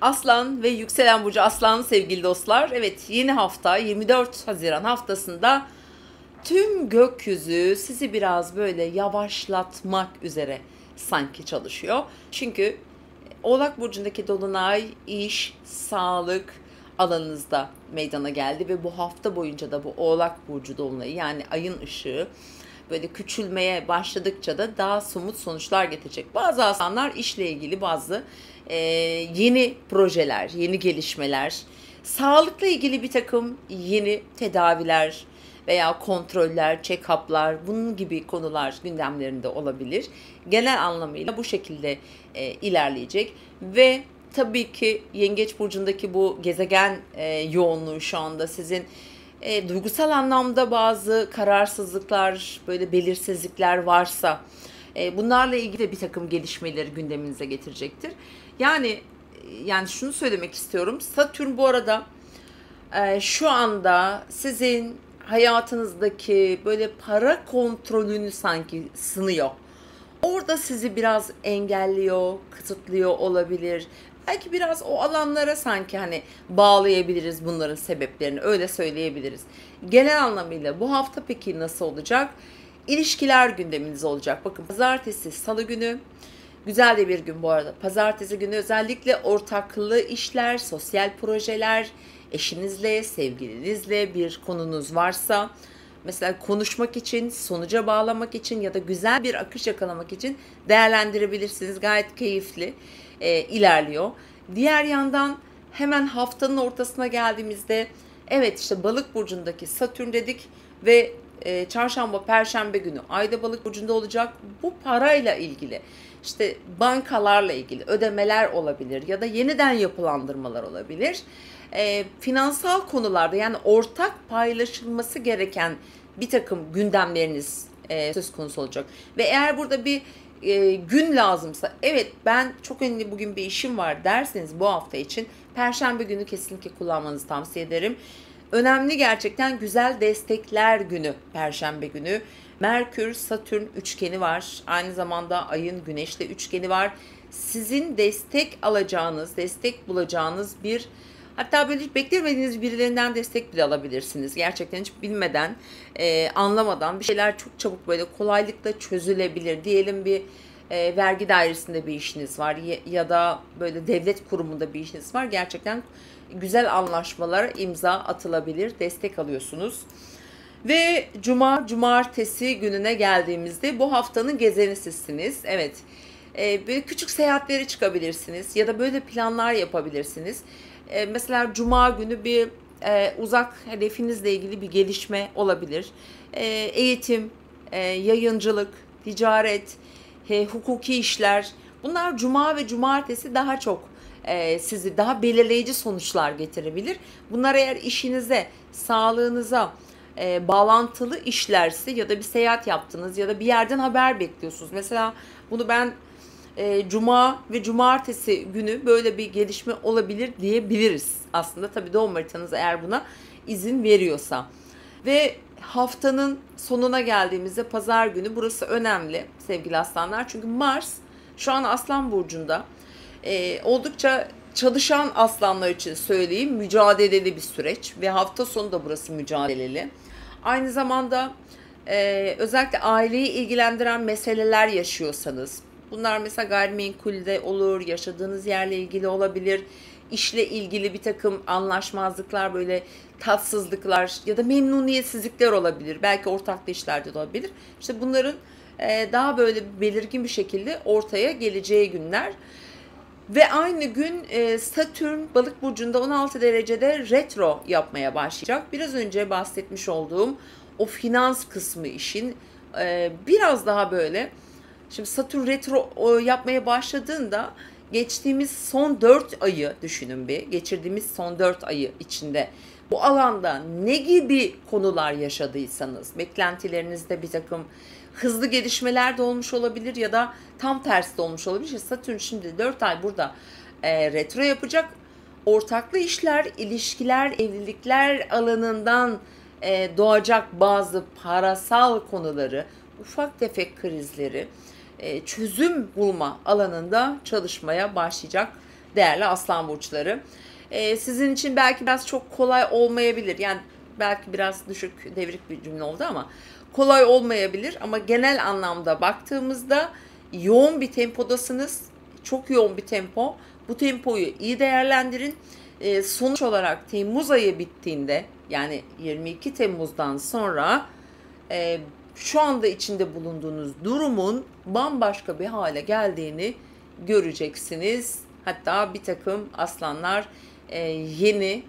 Aslan ve yükselen burcu Aslan sevgili dostlar. Evet, yeni hafta 24 Haziran haftasında tüm gökyüzü sizi biraz böyle yavaşlatmak üzere sanki çalışıyor. Çünkü Oğlak burcundaki dolunay iş, sağlık alanınızda meydana geldi ve bu hafta boyunca da bu Oğlak burcu dolunayı, yani ayın ışığı böyle küçülmeye başladıkça da daha somut sonuçlar getirecek. Bazı aslanlar işle ilgili bazı yeni projeler, yeni gelişmeler, sağlıkla ilgili bir takım yeni tedaviler veya kontroller, check-up'lar, bunun gibi konular gündemlerinde olabilir. Genel anlamıyla bu şekilde ilerleyecek ve tabii ki Yengeç burcundaki bu gezegen yoğunluğu şu anda sizin duygusal anlamda bazı kararsızlıklar, böyle belirsizlikler varsa bunlarla ilgili de bir takım gelişmeleri gündeminize getirecektir. Yani şunu söylemek istiyorum. Satürn bu arada şu anda sizin hayatınızdaki böyle para kontrolünü sanki sınıyor. Orada sizi biraz engelliyor, kısıtlıyor olabilir. Belki biraz o alanlara sanki hani bağlayabiliriz bunların sebeplerini, öyle söyleyebiliriz. Genel anlamıyla bu hafta peki nasıl olacak? İlişkiler gündeminiz olacak. Bakın, pazartesi, salı günü güzel de bir gün bu arada. Pazartesi günü özellikle ortaklı işler, sosyal projeler, eşinizle, sevgilinizle bir konunuz varsa, mesela konuşmak için, sonuca bağlamak için ya da güzel bir akış yakalamak için değerlendirebilirsiniz. Gayet keyifli ilerliyor. Diğer yandan hemen haftanın ortasına geldiğimizde, evet işte Balık burcundaki Satürn dedik ve çarşamba, perşembe günü Ayda Balık burcunda olacak. Bu parayla ilgili, işte bankalarla ilgili ödemeler olabilir ya da yeniden yapılandırmalar olabilir. Finansal konularda, yani ortak paylaşılması gereken bir takım gündemleriniz söz konusu olacak. Ve eğer burada bir gün lazımsa, evet ben çok önemli bugün bir işim var derseniz bu hafta için perşembe günü kesinlikle kullanmanızı tavsiye ederim. Önemli, gerçekten güzel destekler günü perşembe günü. Merkür Satürn üçgeni var. Aynı zamanda ayın Güneş'le üçgeni var. Sizin destek alacağınız, destek bulacağınız bir, hatta böyle hiç beklemediğiniz birilerinden destek bile alabilirsiniz. Gerçekten hiç bilmeden, anlamadan bir şeyler çok çabuk böyle kolaylıkla çözülebilir. Diyelim bir vergi dairesinde bir işiniz var ya da böyle devlet kurumunda bir işiniz var. Gerçekten güzel anlaşmalara imza atılabilir, destek alıyorsunuz. Ve cumartesi gününe geldiğimizde bu haftanın gezeni sizsiniz. Evet, böyle küçük seyahatlere çıkabilirsiniz ya da böyle planlar yapabilirsiniz. Mesela cuma günü bir uzak hedefinizle ilgili bir gelişme olabilir. Eğitim, yayıncılık, ticaret, hukuki işler. Bunlar cuma ve cumartesi daha çok sizi daha belirleyici sonuçlar getirebilir. Bunlar eğer işinize, sağlığınıza bağlantılı işlerse ya da bir seyahat yaptınız ya da bir yerden haber bekliyorsunuz. Mesela bunu ben cuma ve cumartesi günü böyle bir gelişme olabilir diyebiliriz. Aslında tabii doğum haritanız eğer buna izin veriyorsa. Ve haftanın sonuna geldiğimizde pazar günü, burası önemli sevgili aslanlar. Çünkü Mars şu an Aslan burcunda. Oldukça çalışan aslanlar için söyleyeyim, mücadeleli bir süreç ve hafta sonu da burası mücadeleli. Aynı zamanda özellikle aileyi ilgilendiren meseleler yaşıyorsanız, bunlar mesela gayrimenkulde olur, yaşadığınız yerle ilgili olabilir, işle ilgili bir takım anlaşmazlıklar, böyle tatsızlıklar ya da memnuniyetsizlikler olabilir. Belki ortaklı işlerde de olabilir. İşte bunların daha böyle belirgin bir şekilde ortaya geleceği günler. Ve aynı gün Satürn Balık burcunda 16 derecede retro yapmaya başlayacak. Biraz önce bahsetmiş olduğum o finans kısmı işin biraz daha böyle, şimdi Satürn retro yapmaya başladığında geçtiğimiz son 4 ayı düşünün bir. Geçirdiğimiz son 4 ayı içinde bu alanda ne gibi konular yaşadıysanız, beklentilerinizde bir takım hızlı gelişmeler de olmuş olabilir ya da tam tersi de olmuş olabilir. Satürn şimdi 4 ay burada retro yapacak. Ortaklı işler, ilişkiler, evlilikler alanından doğacak bazı parasal konuları, ufak tefek krizleri çözüm bulma alanında çalışmaya başlayacak değerli aslan burçları. Sizin için belki biraz çok kolay olmayabilir. Yani belki biraz düşük devrik bir cümle oldu ama kolay olmayabilir ama genel anlamda baktığımızda yoğun bir tempodasınız. Çok yoğun bir tempo. Bu tempoyu iyi değerlendirin. Sonuç olarak Temmuz ayı bittiğinde, yani 22 Temmuz'dan sonra şu anda içinde bulunduğunuz durumun bambaşka bir hale geldiğini göreceksiniz. Hatta bir takım aslanlar yeni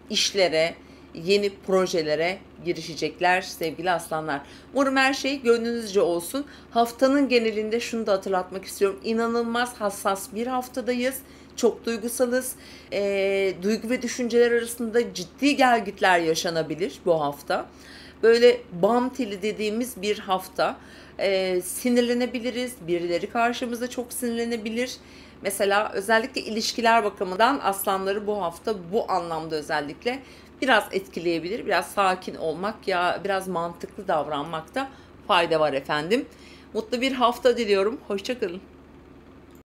işlere, yeni projelere girişecekler sevgili aslanlar. Umarım her şey gönlünüzce olsun. Haftanın genelinde şunu da hatırlatmak istiyorum. İnanılmaz hassas bir haftadayız. Çok duygusalız. Duygu ve düşünceler arasında ciddi gelgitler yaşanabilir bu hafta. Böyle bam teli dediğimiz bir hafta. Sinirlenebiliriz. Birileri karşımıza çok sinirlenebilir. Mesela özellikle ilişkiler bakımından aslanları bu hafta bu anlamda özellikle biraz etkileyebilir. Biraz sakin olmak ya biraz mantıklı davranmakta fayda var efendim. Mutlu bir hafta diliyorum. Hoşça kalın.